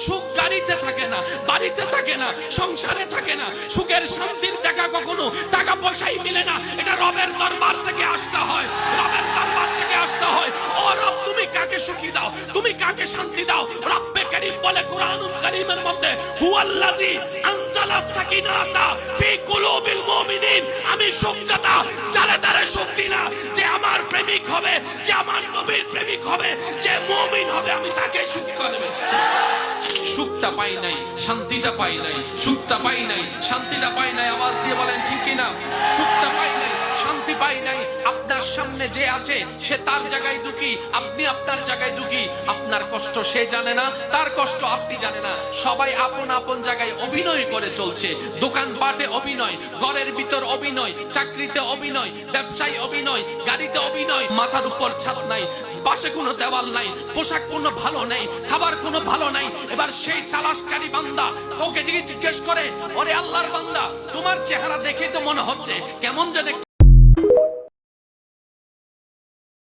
সুখ গাড়িতে থাকে না, বাড়িতে থাকে না, সংসারে থাকে না। সুখের শান্তির দেখা কখনো টাকা পয়সায় মিলে না। এটা রবের দরবার থেকে আসতে হয়, রবের দরবার থেকে আসতে হয়। ও রব, তুমি কাকে সুখী দাও, তুমি কাকে শান্তি দাও? রব্বে কারীম বলে কুরআনুল কারীমের মধ্যে, হুয়াল্লাযী আনজালাস সাকিনাতা ফি কুলুবিল মুমিনিন। আমি সুখদাতা, যারে তারে সুখ দিই না। যে আমার প্রেমিক হবে, যে আমার নবীর প্রেমিক হবে, যে মুমিন হবে, আমি তাকে সুখ করব। সুখটা পাই নাই, শান্তিটা পাই নাই, সুখটা পাই নাই, শান্তিটা পাই নাই। আওয়াজ দিয়ে বলেন ঠিক কিনা? সুখটা পাই নাই, শান্তি পাই নাই। আপনার সামনে যে আছে সে তার জায়গায় দুঃখী, আপনি আপনার জায়গায় দুঃখী। আপনার কষ্ট সে জানে না, তার কষ্ট আপনি জানে না। সবাই আপন আপন জায়গায় অভিনয় করে চলছে। দোকানপাটে অভিনয়, ঘরের ভিতর অভিনয়, চাকরিতে অভিনয়, ব্যবসায় অভিনয়, গাড়িতে অভিনয়। মাথার উপর ছাদ নাই, পাশে কোনো দেওয়াল নাই, পোশাক কোনো ভালো নেই, খাবার কোনো ভালো নাই। এবার সেই তালাশকারী বান্দা তোকে জিজ্ঞেস করে, ওরে আল্লাহর বান্দা, তোমার চেহারা দেখে তো মনে হচ্ছে কেমন যেন